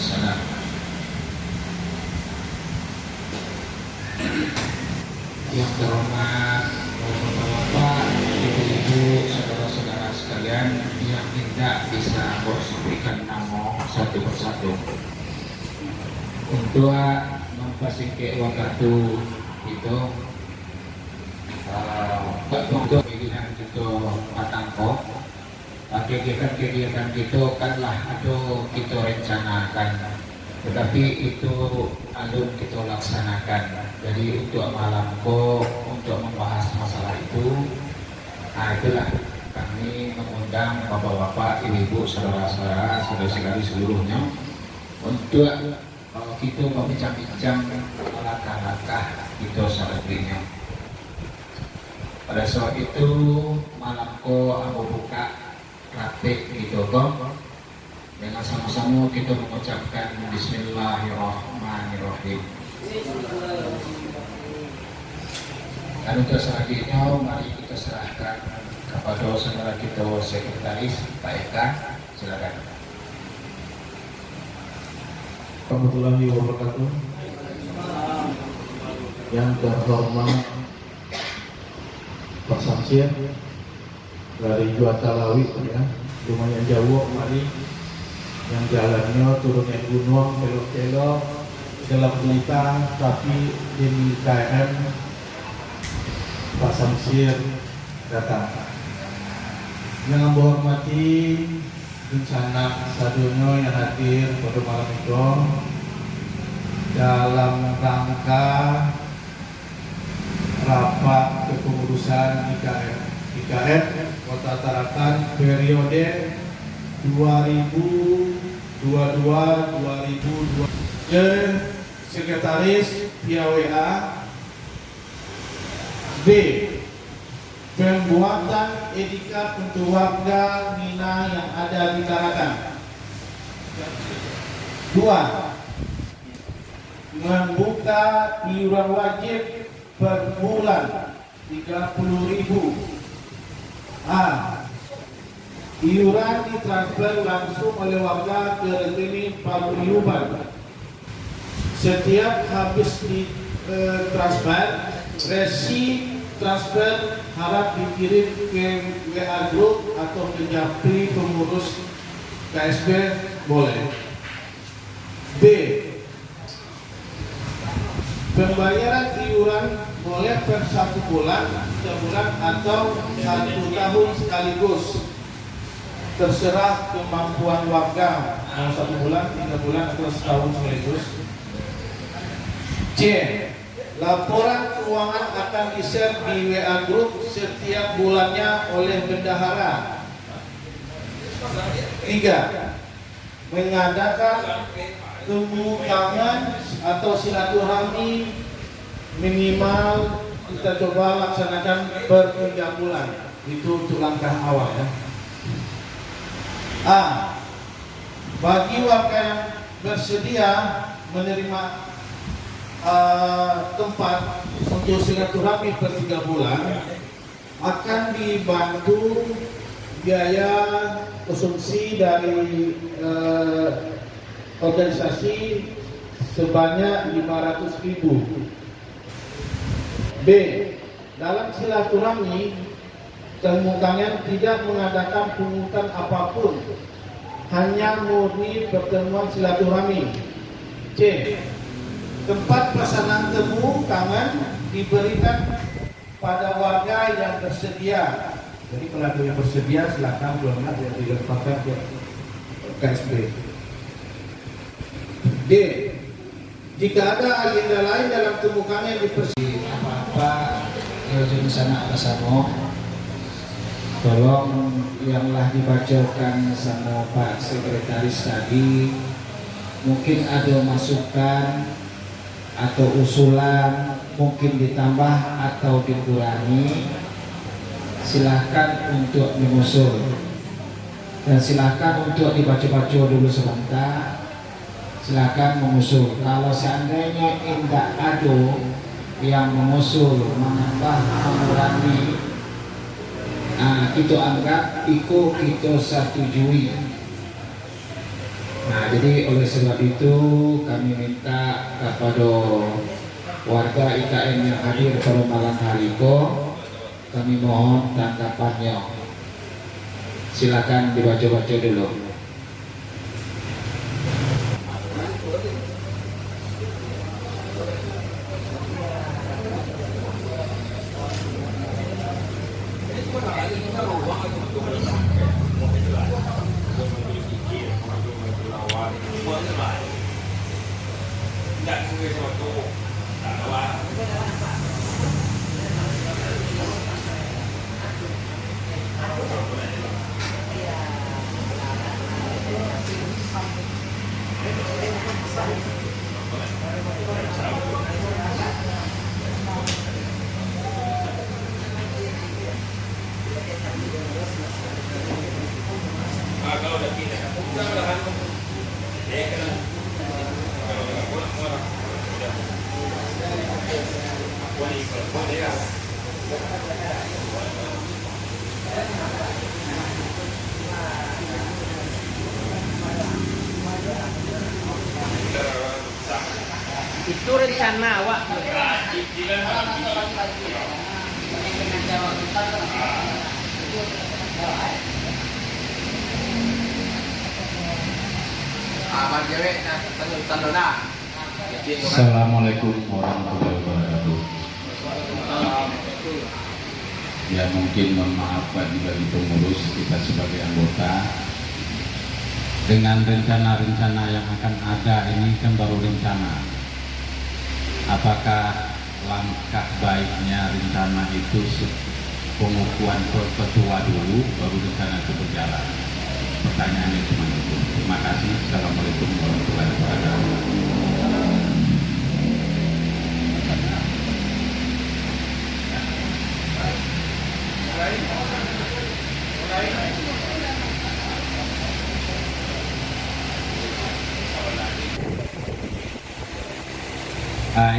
wassalam. Yang terhormat Bapak-bapak, ibu-ibu, saudara-saudara sekalian yang tidak bisa sampaikan nama satu persatu. Untuk memfasilitasi waktu itu untuk kegiatan itu patangko, kegiatan itu kanlah atau kita rencanakan, tetapi itu alun kita laksanakan. Jadi untuk malamko untuk membahas masalah itu, itulah kami mengundang bapak-bapak, ibu-ibu, saudara-saudara, saudara-saudari seluruhnya untuk kita membincang-bincang langkah-langkah kita selanjutnya. Pada saat itu malamko aku buka praktik gitu kok. Dengan sama-sama kita mengucapkan Bismillahirrahmanirrahim. Dan untuk selanjutnya mari kita serahkan kepada saudara kita sekretaris Pak Eka, silakan. Warahmatullahi wabarakatuh. Yang terhormat Pak Samsir dari Juatalawi ya, lumayan jauh mari, yang jalannya turunnya gunung belok-belok dalam pelita, tapi di KM Pak Samsir datang. Yang menghormati rencana sadunya yang hadir pada malam itu dalam rangka rapat kepengurusan IKF Kota Tarakan periode 2022-2022. Sekretaris via WA. B. Pembuatan edikat untuk warga Mina yang ada di Tarakan. 2. Membuka iuran wajib per bulan 30.000. A. Iuran ditransfer langsung oleh warga ke rekening paguyuban. Setiap habis di transfer, resi transfer harap dikirim ke WA Group atau ke Japri pengurus KSB boleh. B. Pembayaran iuran boleh per 1 bulan, 3 bulan atau 1 tahun sekaligus. Terserah kemampuan warga, mau 1 bulan, 3 bulan atau setahun sekaligus. C. Laporan keuangan akan di-share di WA Group setiap bulannya oleh bendahara. 3. Mengadakan temu tangan atau silaturahmi minimal kita coba laksanakan per 3 bulan. Itu untuk langkah awal ya. A. Bagi warga yang bersedia menerima tempat untuk silaturahmi per 3 bulan akan dibantu biaya konsumsi dari organisasi sebanyak 500.000. B. Dalam silaturahmi temu tangan tidak mengadakan pungutan apapun, hanya murni pertemuan silaturahmi. C. Tempat pelaksanaan temu tangan diberikan pada warga yang bersedia. Jadi kalau ada yang bersedia silakan, belum ada yang tidak pakai ke KSB. D. Jika ada agenda lain dalam temu tangan apa-apa di sana ada sama, tolong yanglah dibacakan sama Pak Sekretaris tadi, mungkin ada masukan atau usulan, mungkin ditambah atau dikurangi, silahkan untuk mengusul dan silahkan untuk dibaca-baca dulu sebentar. Silakan mengusul. Kalau seandainya tidak ada yang mengusul, menambah, mengurangi, kita anggap itu kita setujui. Nah, jadi oleh sebab itu kami minta kepada warga IKN yang hadir pada malam hari ini, kami mohon tanggapannya. Silakan dibaca-baca dulu. Itu rencana awak. Assalamualaikum warahmatullahi wabarakatuh. Ya mungkin mohon maaf bagi pengurus kita sebagai anggota dengan rencana-rencana yang akan ada ini kan baru rencana. Apakah langkah baiknya rencana itu pengukuhan ketua dulu baru rencana itu berjalan? Pertanyaannya cuma itu. Terima kasih. Assalamualaikum warahmatullahi wabarakatuh.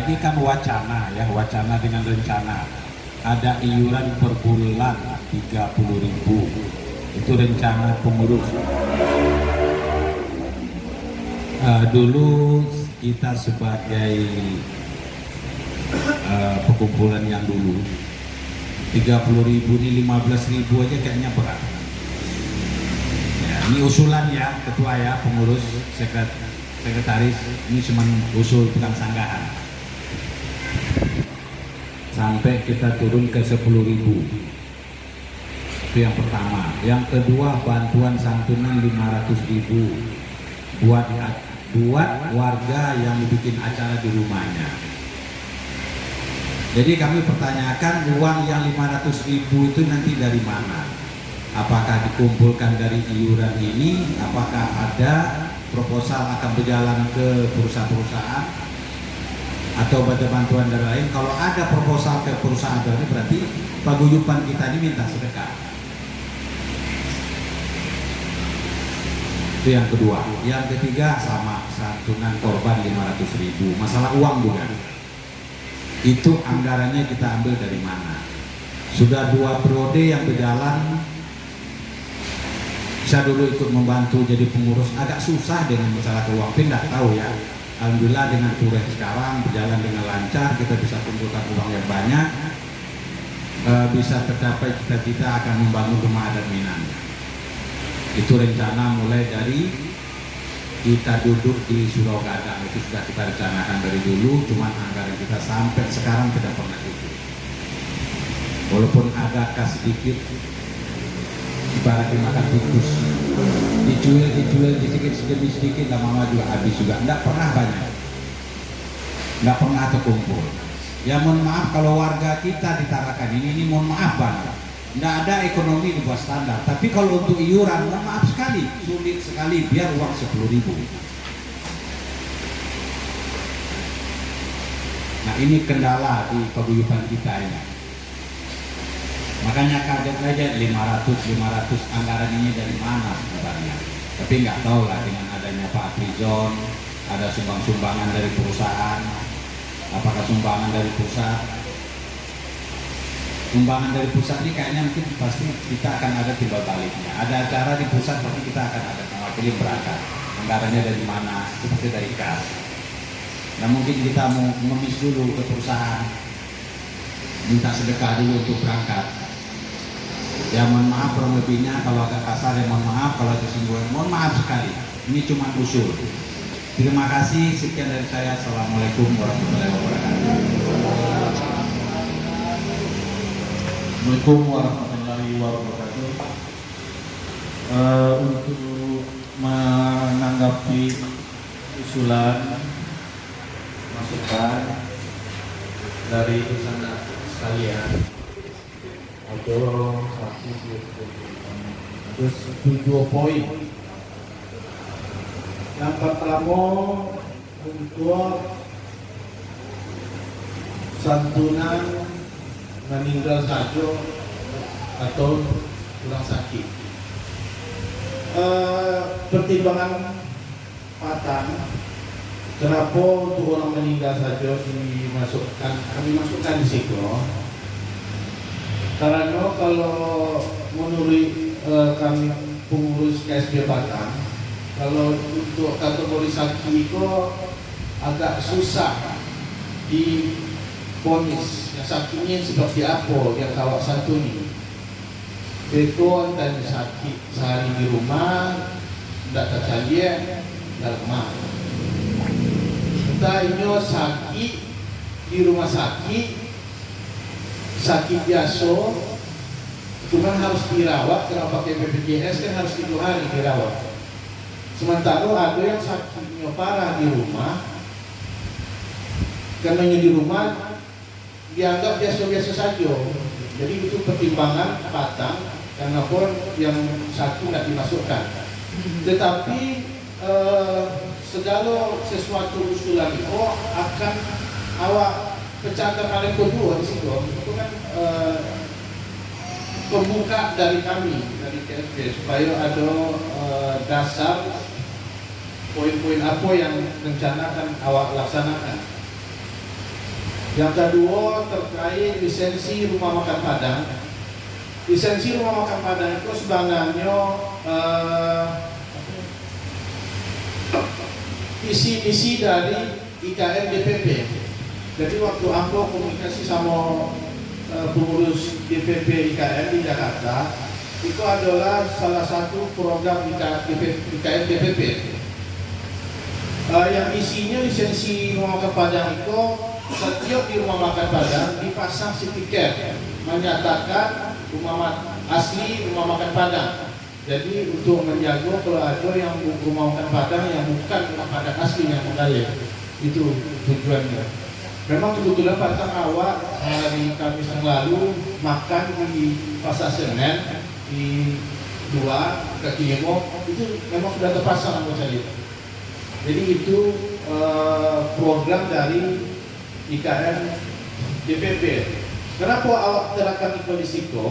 Ini kan wacana ya, wacana dengan rencana. Ada iuran per bulan 30.000. Itu rencana pengurus. Dulu kita sebagai perkumpulan yang dulu 30.000 ini 15.000 aja kayaknya berat. Ya, ini usulan ya ketua ya, pengurus, sekretaris, ini cuma usul tukang sanggahan. Sampai kita turun ke 10.000. Itu yang pertama. Yang kedua, bantuan santunan 500.000 buat warga yang bikin acara di rumahnya. Jadi kami pertanyakan uang yang 500.000 itu nanti dari mana? Apakah dikumpulkan dari iuran ini? Apakah ada proposal akan berjalan ke perusahaan-perusahaan atau bantuan dari lain? Kalau ada proposal ke perusahaan dari berarti paguyuban kita ini minta sedekah. Itu yang kedua. Yang ketiga sama santunan korban 500.000. Masalah uang juga. Itu anggarannya kita ambil dari mana? Sudah 2 periode yang berjalan. Saya dulu ikut membantu jadi pengurus, agak susah dengan masalah keuangan, tidak tahu ya. Alhamdulillah dengan Turet sekarang berjalan dengan lancar, kita bisa kumpulkan uang yang banyak, bisa tercapai cita-cita akan membangun rumah adat Minang. Itu rencana mulai dari kita duduk di Surau Gadang, itu sudah kita rencanakan dari dulu, cuman anggaran kita sampai sekarang tidak pernah itu. Walaupun agak sedikit, ibaratnya makan tikus, dijual sedikit, lama-lama juga habis juga, tidak pernah banyak, tidak pernah terkumpul. Ya mohon maaf kalau warga kita ditarakan ini mohon maaf banget. Tidak ada ekonomi di bawah standar, tapi kalau untuk iuran, mohon maaf sekali, sulit sekali biar uang 10.000. Nah ini kendala di paguyuban kita ini. Makanya kaget aja 500 anggaran ini dari mana sebenarnya. Tapi nggak tahu lah dengan adanya Pak Prizon, ada sumbangan dari perusahaan, apakah sumbangan dari pusat? Sumbangan dari pusat ini kayaknya mungkin pasti kita akan ada timbal baliknya. Ada acara di pusat pasti kita akan ada mewakili berangkat. anggarannya dari mana, seperti dari kas. Nah mungkin kita mau ngemis dulu ke perusahaan, minta sedekah dulu untuk berangkat. Ya mohon maaf kurang lebihnya, kalau agak kasar ya mohon maaf, kalau tersinggung mohon maaf sekali. Ini cuma usul. Terima kasih, sekian dari saya. Assalamualaikum warahmatullahi wabarakatuh. Assalamualaikum warahmatullahi wabarakatuh. Untuk menanggapi usulan masukan dari sana sekalian, ada terus 7 poin. Yang pertama untuk santunan meninggal saja atau kurang sakit. Pertimbangan Patan, kenapa untuk orang meninggal saja kami masukkan di situ? Karena kalau menurut kami pengurus KSB Patan, kalau untuk kategori sakit itu agak susah diponis yang sakitnya seperti apa yang kawak satu ini. Beko dan sakit sehari di rumah, tidak tercalia dalam rumah. Kita ini sakit di rumah sakit biasa, cuma harus dirawat. Kalau pakai BPJS kan harus 7 hari dirawat. Sementara ada yang sakitnya parah di rumah, karena di rumah dianggap biasa-biasa saja. Jadi itu pertimbangan Patan, karena pun yang sakit tidak dimasukkan. Tetapi segala sesuatu usulan itu akan awak pecahkan paling kedua di situ. Itu kan pembuka dari kami, dari KSB, supaya ada dasar poin-poin apa yang rencana akan awak laksanakan. Yang kedua terkait lisensi rumah makan Padang. Lisensi rumah makan Padang itu sebenarnya isi-isi dari IKM DPP. Jadi waktu aku komunikasi sama pengurus DPP IKM di Jakarta, itu adalah salah satu program IKM DPP. Yang isinya lisensi rumah makan Padang itu, setiap di rumah makan Padang dipasang stiker menyatakan asli rumah makan Padang. Jadi untuk menjaga kalau ada yang rumah makan Padang yang bukan rumah Padang asli yang mengalir, itu tujuannya. Memang kebetulan Padang awak hari Kamis yang lalu makan di Pasar Senen di 2 kaki lima, itu memang sudah terpasang buat saya. Jadi itu program dari IKM DPP. Kenapa awak terapkan itu di situ?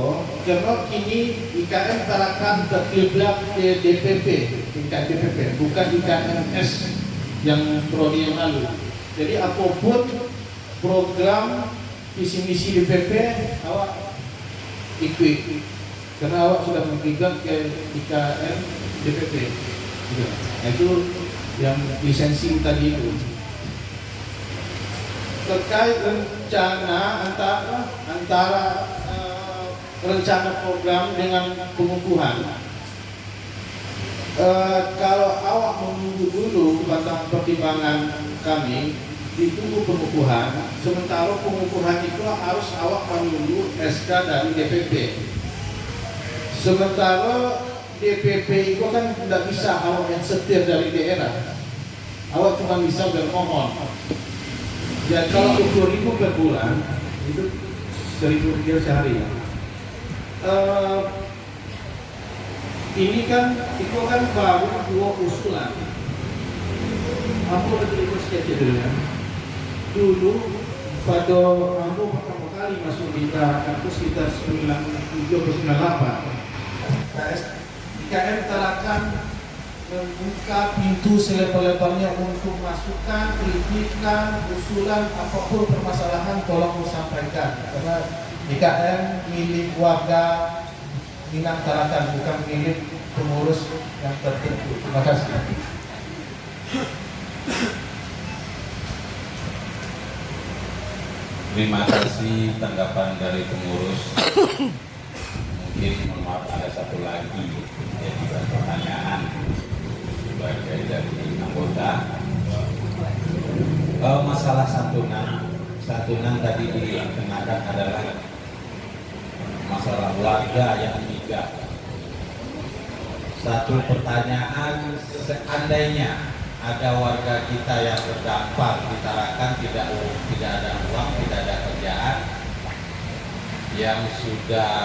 Karena kini IKM terapkan terkiblat ke DPP, IKM DPP, bukan IKMS yang prodi yang lalu. Jadi apapun program visi misi DPP awak ikut, karena awak sudah mengikut ke IKM DPP. Nah, itu yang lisensi tadi itu. Terkait rencana antara rencana program dengan pengukuhan, kalau awak menunggu dulu tentang pertimbangan kami, ditunggu pengukuhan. Sementara pengukuhan itu harus awak menunggu SK dari DPP. Sementara DPP itu kan tidak bisa awak yang setir dari daerah, awak cuma bisa bermohon. Ya kalau 20.000 per bulan itu 1.000 rupiah sehari. Ini kan itu kan baru 2 usulan. Aku berterima kasih dulu ya. Dulu pada aku pertama kali masuk di kampus sekitar 97-98. IKM terapkan membuka pintu selebar-lebarnya untuk masukan, kritikan, usulan, apapun permasalahan tolong disampaikan. Karena IKM milik warga Minang Tarakan, bukan milik pengurus yang tertentu. Terima kasih. Terima kasih tanggapan dari pengurus. Mungkin mohon maaf ada satu lagi jadi pertanyaan sebagai dari anggota. Masalah santunan tadi dikenakan adalah masalah warga yang tiga. Satu pertanyaan, seandainya ada warga kita yang terdampak di Tarakan, tidak ada uang, tidak ada kerjaan, yang sudah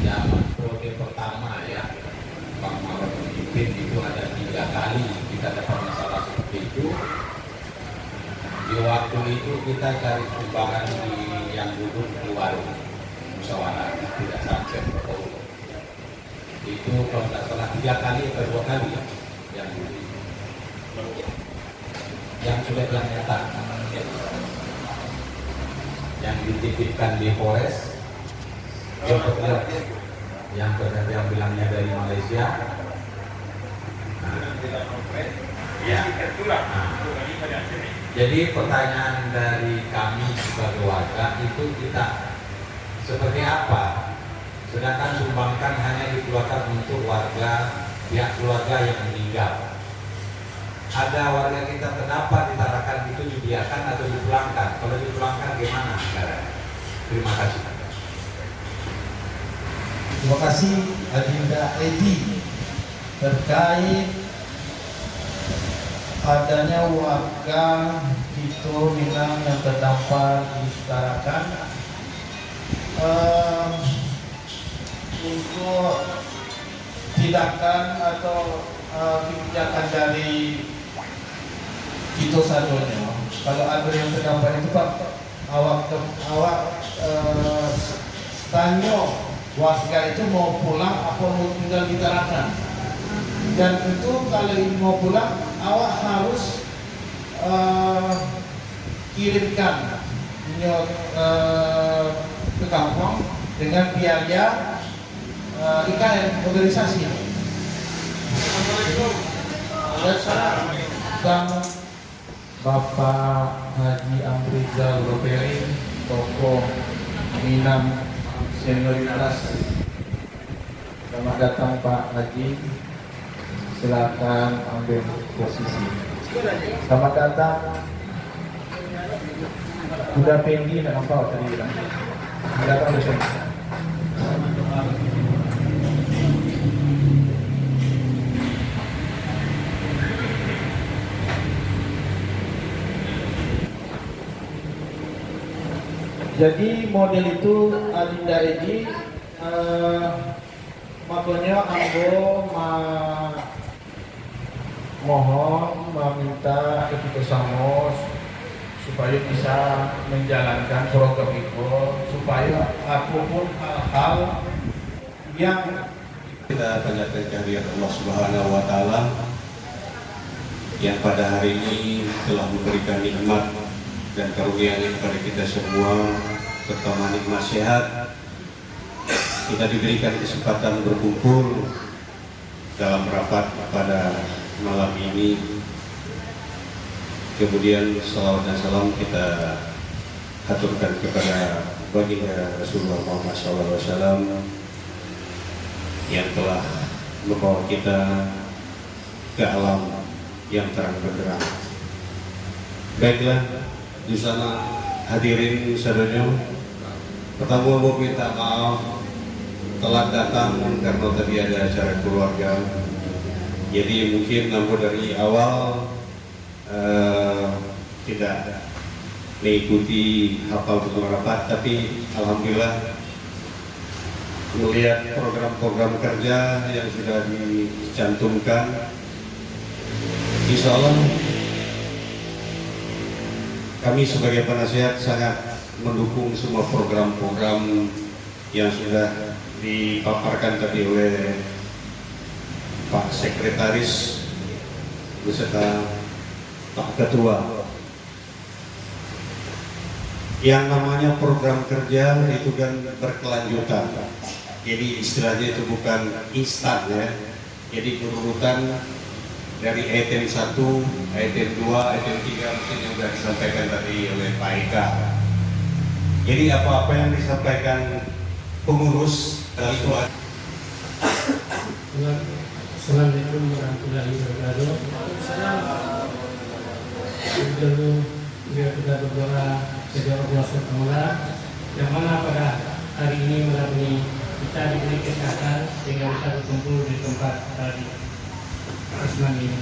zaman periode pertama ya, Bang Mawar memimpin itu ada 3 kali kita dapat masalah seperti itu. Di waktu itu kita cari sumbangan di yang duduk di warung musyawarah, tidak sampai bertemu. Itu kalau tidak salah 3 kali atau 2 kali ya, yang sudah yang nyata, yang dititipkan di Polres, yang bilangnya dari Malaysia. Jadi pertanyaan dari kami sebagai warga itu kita seperti apa? Sedangkan sumbangkan hanya dikeluarkan untuk warga, pihak keluarga yang meninggal. Ada warga kita terdapat di Tarakan itu dibiarkan atau dipulangkan? Kalau dipulangkan gimana? Terima kasih. Terima kasih Adinda Edi terkait adanya warga itu Minang yang terdampar di Tarakan. Untuk tindakan atau kebijakan dari itu satunya, kalau ada yang terdampar itu Pak, awak tanya warga itu mau pulang apa mau tinggal di Tarakan, dan itu kalau mau pulang awak harus kirimkan ke kampung dengan biaya IKN organisasi. Assalamualaikum. Bapak Haji Amrizal Roberi, tokoh Minang senioritas. Selamat datang Pak Haji. Silakan ambil posisi. Selamat datang. Udah Pendi dan apa tadi bilang. Datang besok. Jadi model itu Adinda Edi makanya Ambo mohon meminta ketika Samos supaya bisa menjalankan program itu, supaya apapun hal-hal yang kita panjatkan kehadiran Allah Subhanahu wa Ta'ala yang pada hari ini telah memberikan nikmat dan karunia kepada kita semua, terutama nikmat sehat. Kita diberikan kesempatan berkumpul dalam rapat pada malam ini. Kemudian salawat dan salam kita haturkan kepada baginda Rasulullah Muhammad SAW yang telah membawa kita ke alam yang terang benderang. Baiklah, di sana hadirin saudara, pertama mau minta maaf telat datang karena tadi ada acara keluarga. Jadi mungkin namun dari awal tidak mengikuti hafal betul rapat, tapi alhamdulillah melihat program-program kerja yang sudah dicantumkan, insya Allah kami sebagai penasihat sangat mendukung semua program-program yang sudah dipaparkan tadi oleh Pak Sekretaris beserta Pak Ketua. Yang namanya program kerja itu kan berkelanjutan, jadi istilahnya itu bukan instan ya. Jadi berurutan dari item 1, item 2, item 3 mungkin yang sudah disampaikan tadi oleh Pak Eka. Jadi apa-apa yang disampaikan pengurus itu Assalamualaikum warahmatullahi wabarakatuh. Dulu kita berdoa kepada Allah SWT yang mana pada hari ini malam ini kita diberi kesehatan sehingga bisa berkumpul di tempat tadi Asman ini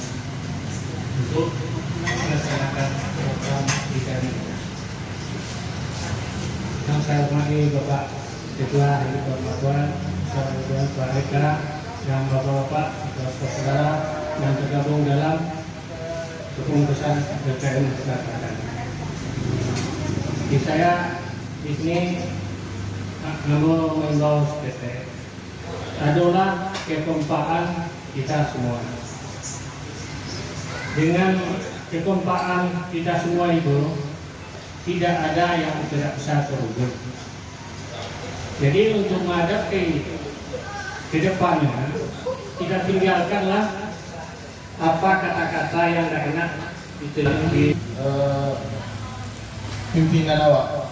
untuk melaksanakan program kita ini. Yang saya hormati Bapak Ketua Hari Perempuan, Saudara Pak Eka, dan Bapak-Bapak, saudara yang tergabung dalam kepengurusan BPN Selatan. Di saya di sini membawa PT. Adalah kekompakan kita semua. Dengan kekompakan kita semua itu tidak ada yang tidak bisa terwujud. Jadi untuk menghadapi ke depannya kita tinggalkanlah apa kata-kata yang tidak enak itu di pimpinan awak,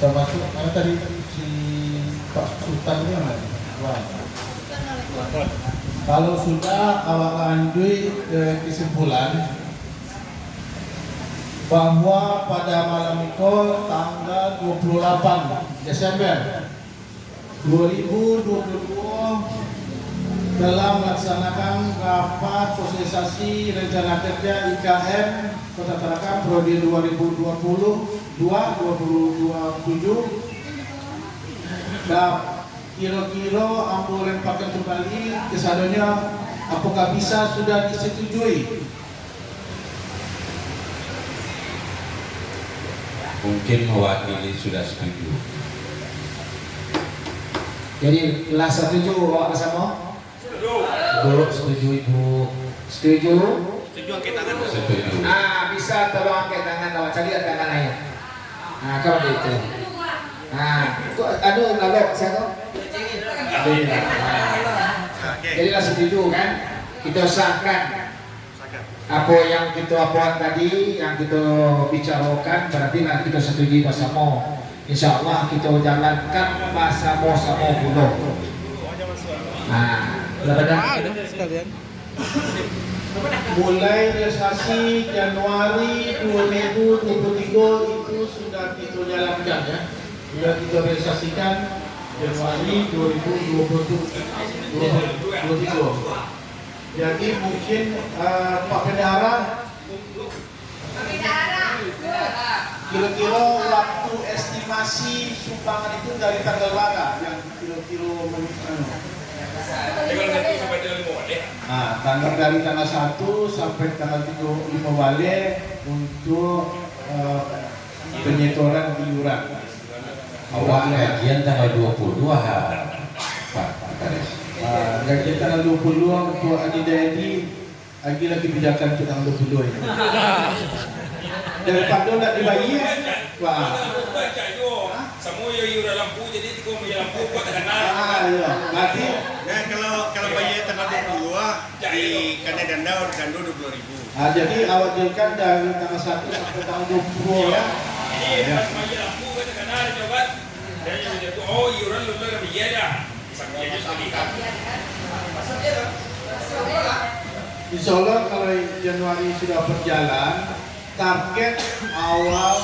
termasuk mana tadi si Pak Sultan ini mana? Kalau sudah awak lanjut kesimpulan bahwa pada malam itu tanggal 28 Desember 2022 dalam melaksanakan rapat sosialisasi rencana kerja IKN Kota Tarakan periode 2022-2027 dan kira-kira ambo lemparkan kembali kesadanya apakah bisa sudah disetujui. mungkin mewakili sudah setuju. Jadi lah setuju Pak Kasamo? Setuju. Setuju Ibu. Setuju? Setuju angkat tangan. Setuju. Bisa tolong angkat tangan awak cari tangan ayah. Kalau itu. Aduh lalu siapa? Jadi lah setuju kan? Kita sahkan apa yang kita apuan tadi, yang kita bicarakan, berarti nanti kita setuju bersama. Insya Allah kita jalankan bersama-sama pulau. Mulai realisasi Januari 2023 itu sudah kita jalankan ya. Sudah kita realisasikan Januari 2023. Jadi mungkin Pak Bendahara kira-kira waktu estimasi sumbangan itu dari tanggal berapa yang kira-kira tanggal dari tanggal 1 sampai tanggal 5 balik untuk penyetoran iuran. Awal gajian tanggal 22 Pak Karis. Gajian tanggal 22 untuk Adidayadi lagi kebijakan untuk tanggal 22 ini. Daripada tidak dibayar, wah. Semua yang iuran lampu jadi tiga bayar lampu buat kenal. Iya. Berarti Nah kalau bayar tanggal 22 di Kandai Dandau 20.000. jadi awak jadikan dari tanggal 1 sampai tanggal 20 ya. Ini pas bayar lampu buat kenal coba. Dan yang itu iuran lu kan bayar ya. Sampai sekali kan. Insya Allah kalau Januari sudah berjalan, target awal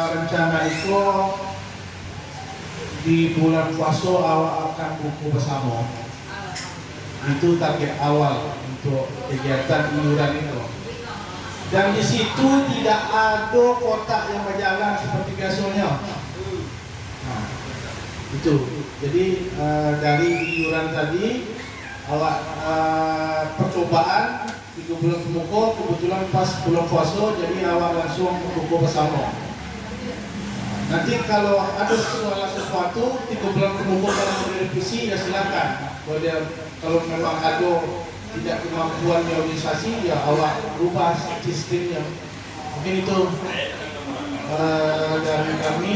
rencana itu di bulan puasa awal akan buku bersama. Itu target awal untuk kegiatan iuran itu. Dan di situ tidak ada kotak yang berjalan seperti biasanya. Nah, itu. Jadi dari iuran tadi awak percobaan 3 bulan kemudian kebetulan pas bulan puasa jadi awak langsung buku bersama. Nanti kalau ada sesuatu 3 bulan kemudian kalau mau direvisi ya silakan. Kalau memang ada tidak kemampuan organisasi ya awak rubah sistemnya. Mungkin itu dari kami.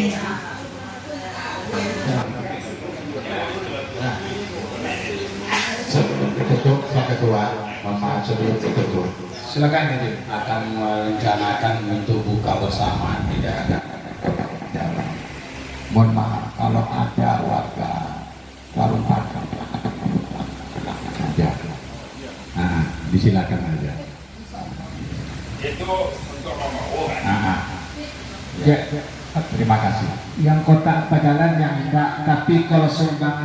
Sebelum kita tutup Pak Ketua, mohon maaf sebelum ditutup. Silakan jadi. Akan merencanakan untuk buka bersama, tidak ada jalan. Mohon maaf kalau ada warga warung Padang aja. Nah, disilakan aja. Itu untuk mau kan. Nah, ya, terima kasih. Yang kotak padalan yang enggak, tapi kalau sumbangan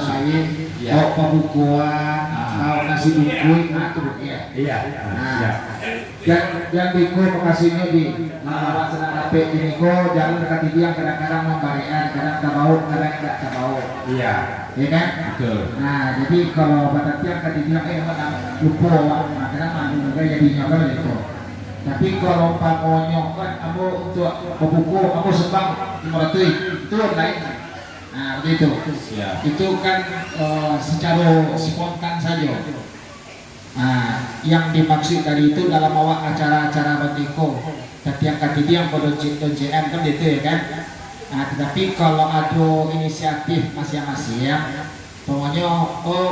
lain, Iya. mau pembukuan, mau nasi bungkus, nah itu ya. Iya. Nah, yang Diko makasihnya di senang HP di Diko, jangan dekat dia kadang-kadang membarikan, kadang tak mau, kadang tak mau. Iya. Ya kan? Betul. Nah, jadi kalau pada tiap kali dia lupa, nah kadang malu juga jadinya kan itu. Tapi kalau Pak Monyok kan, aku untuk buku, aku sembang 500 itu lain. Nah, begitu. Ya. Itu kan secara spontan saja. Nah, yang dimaksud dari itu dalam awak acara-acara Batiko, setiap kali dia yang pada JM kan itu ya kan. Nah, tetapi kalau ada inisiatif masing-masing, pokoknya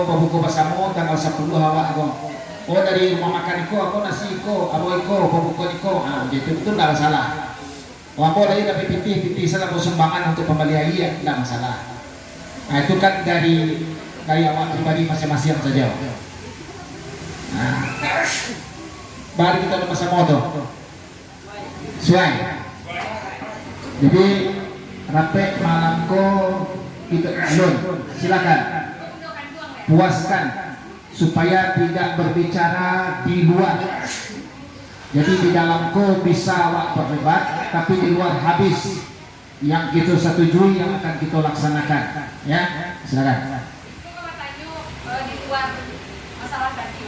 buku bersama tanggal 10 awak aku. Oh dari rumah makan aku nasi aku buku nah gitu itu tidak masalah. Aku dari tapi pitih salah sumbangan untuk pembelian iya tidak masalah. Nah itu kan dari awak pribadi masing-masing saja. Nah, baru kita bersama tuh. Sesuai. Jadi rapi malamku kita alun silakan puaskan supaya tidak berbicara di luar. Jadi di dalamku bisa awak berdebat, tapi di luar habis. Yang kita setujui yang akan kita laksanakan. Ya, silakan. Di luar masalah tadi.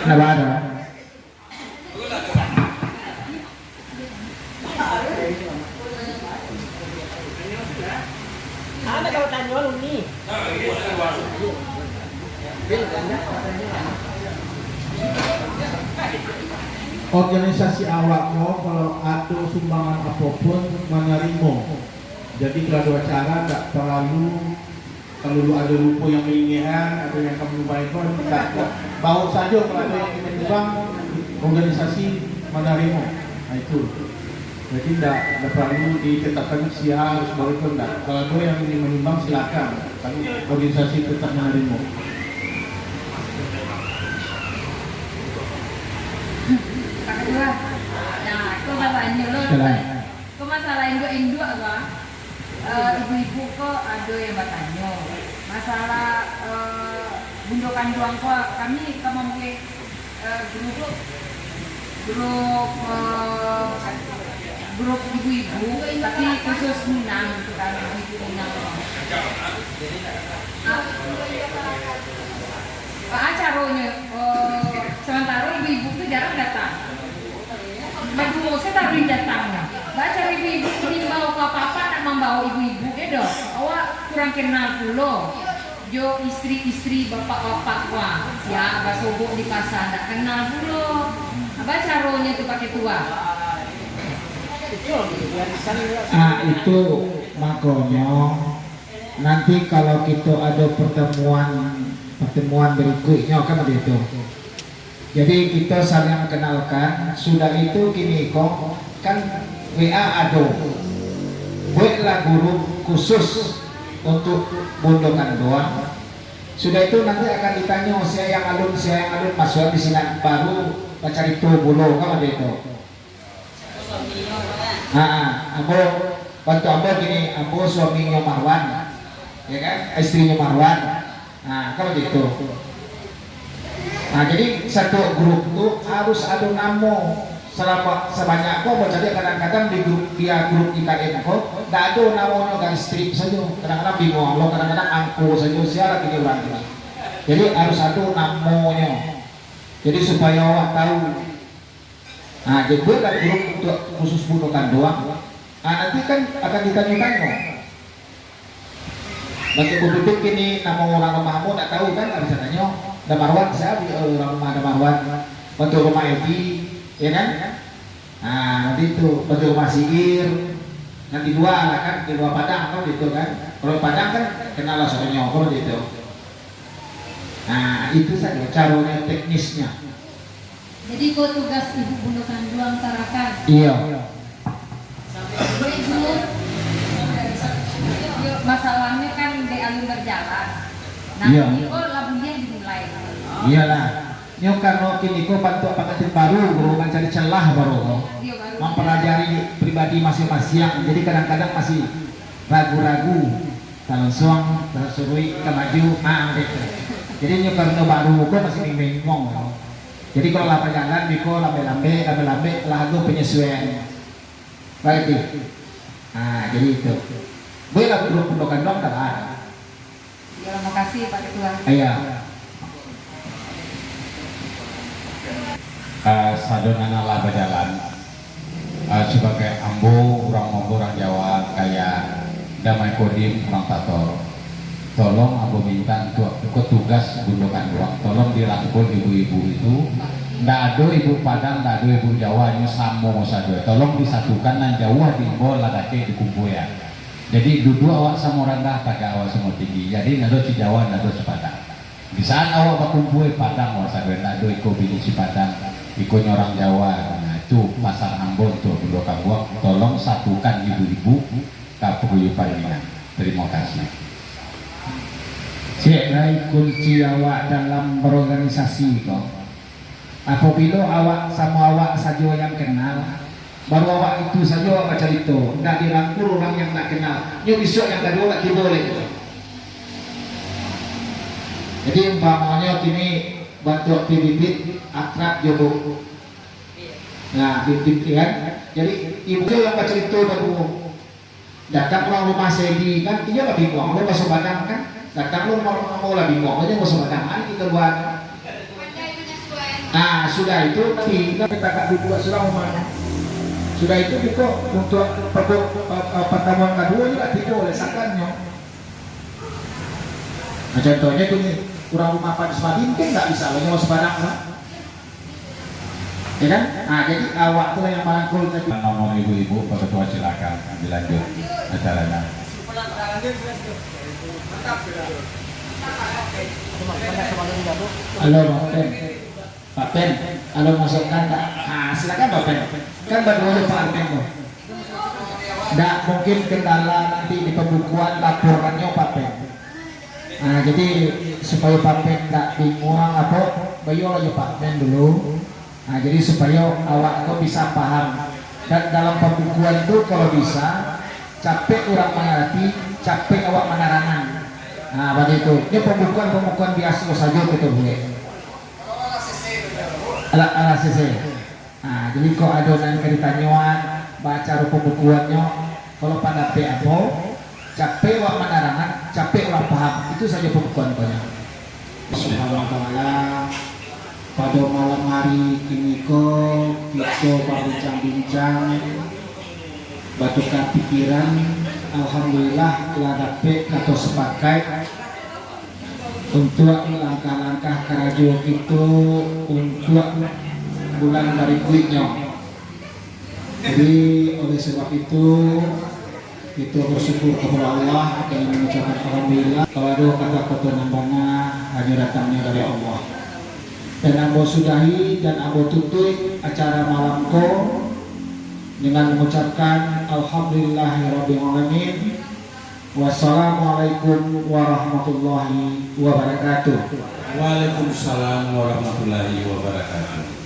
Kenapa ada? Ada kalau tanya lu nih. Organisasi awakmu kalau ada sumbangan apapun menerima. Jadi kalau acara tak terlalu kalau ada lupa yang menginginkan atau yang kamu baikkan tak bawa saja kalau ada yang ingin menyumbang organisasi menerima. Nah itu. Jadi tidak perlu ditetapkan si A harus balikkan tak. Kalau ada yang ingin menyumbang silakan. Tapi organisasi tetap menerima. Kedua, nah, kau masalahnya lo, kau masalah induk apa? Ibu-ibu kok ada yang bertanya. Masalah bundokan doang kok kami mungkin grup ibu-ibu, tapi khusus Minang gitu kan, ibu Minang. Acaranya sementara ibu-ibu itu jarang datang. Badu saya taruhin datangnya. Baca ibu-ibu ini mau ke apa-apa nak membawa ibu-ibu dong. Awak kurang kenal pulo. Jo istri-istri bapak-bapak wah, ya basobok di pasar tak kenal pulo. Apa caranya itu pakai tua? Ah itu makanya nanti kalau kita ada pertemuan berikutnya kan begitu. Jadi kita saling kenalkan. Sudah itu gini kok kan WA ada. Buatlah grup khusus untuk bundokan doang. Sudah itu nanti akan ditanya siapa yang alun masuk di sini baru baca itu bulu kan begitu. Ambo bantu ambo gini, ambo suaminya Marwan, ya kan, istrinya Marwan. Nah, kalau gitu. Nah, jadi satu grup itu harus ada nama sebanyak kok. Jadi kadang-kadang di grup grup IKN kok, tidak ada namanya garis strip saja. Kadang-kadang bingung, lo kadang-kadang angku saja siapa lagi orang ini. Jadi harus ada namanya. Jadi supaya orang tahu. Nah, jadi dari grup untuk khusus bundokan doang. Nah, nanti kan akan ditanya-tanya. Bagi penduduk ini nama orang rumahmu tak tahu kan, harus tanya. Ada Marwan siapa orang rumah ada Marwan. Bentuk rumah Edi, ya kan? Nah, nanti itu bentuk rumah Sigir. Nanti dua lah kan, di dua Padang kan gitu kan. Kalau Padang kan kenal lah soalnya kalau gitu. Nah itu saja caranya, teknisnya. Jadi kok tugas ibu Bunda Kandu antarakan. Iya. Ibu, masalahnya kan di alun berjalan. Nah, Iya. ini kok labunya dimulai. Iyalah. Nyo karena kini ko bantu pengantin baru, baru mencari celah baru, Iya, baru. mempelajari pribadi masing-masing. Jadi kadang-kadang masih ragu-ragu. Kalau suang, kalau surui, kemaju, gitu. Jadi nyo karena baru ko masih bingung. Jadi kalau lama jalan, biko lambe-lambe, lagu penyesuaian. Baik. Nah, jadi itu. Boleh grup pendokan dong, tak ada. Ya, makasih Pak Ketua. Iya. Sadonana lah berjalan sebagai ambo orang Jawa kayak damai kodim orang Tator. Tolong aku minta untuk tugas gundukan ruang, tolong dirangkul ibu-ibu itu. Nggak ada ibu Padang, nggak ada ibu Jawa, ini samo sadoi. Tolong disatukan nan Jawa di bola dake di kumpul ya. Jadi duduk awak sama rendah, kagak awak sama tinggi. Jadi nado si Jawa, nado si Padang. Di saat awak berkumpul Padang, awak sadoi nado iko bini si Padang, iko orang Jawa. Nah itu pasar Ambon tuh gundukan ruang. Tolong satukan ibu-ibu kapuyupan ini. Terima kasih. Cek kunci awak dalam berorganisasi kok. Apabila awak sama awak saja yang kenal, baru awak itu saja awak baca itu. Tidak dirangkul orang yang tak kenal. Ini besok yang kedua tak boleh. Jadi umpamanya kini bantu bibit akrab jodoh. Nah bibit kan. Jadi ibu yang baca itu baru datang orang rumah segi kan, dia lebih bingung. Lo masuk badan kan. Datang lu mau lah bingung aja, mau sebadangan kita buat. Nah sudah itu kita tak dua sudah mana. Sudah itu kita untuk pertemuan kedua juga tidak boleh sakannya. Nah contohnya ini kurang rumah pada sebagin kan nggak bisa lo mau sebadang lah. Ya kan? Nah jadi awak tuh yang merangkul tadi. Nomor ibu-ibu, Pak Ketua silakan dilanjut acaranya. Halo Pak Pen, halo masukkan tak? Nah silakan Pak Pen. Kan baru Pak Pen kok. Tidak mungkin kendala nanti di pembukuan laporannya Pak Pen. Nah jadi supaya Pak Pen tidak bingung apa, bayo aja Pak Pen dulu. Nah jadi supaya awak itu bisa paham. Dan dalam pembukuan itu kalau bisa capek orang mengerti, capek awak menerangan. Nah pada itu, ini pembukuan biasa saja kita boleh. Ala CC. Nah jadi kok adonan keritanyaan, baca pembukuannya, kalau pada apa, capek awak menerangan, capek awak paham. Itu saja pembukuan banyak. Bismillahirrahmanirrahim. Pada malam hari ini kita berbincang-bincang batukan pikiran. Alhamdulillah telah dapat atau sepakai untuk langkah-langkah kerajuan itu untuk bulan dari kuitnya. Jadi oleh sebab itu kita bersyukur kepada Allah dan mengucapkan alhamdulillah kalau ada kata-kata nambahnya hanya datangnya dari Allah. Dan ambo sudahi dan ambo tutup acara malam ko dengan mengucapkan alhamdulillahirabbil alamin. Wassalamualaikum warahmatullahi wabarakatuh. Waalaikumsalam warahmatullahi wabarakatuh.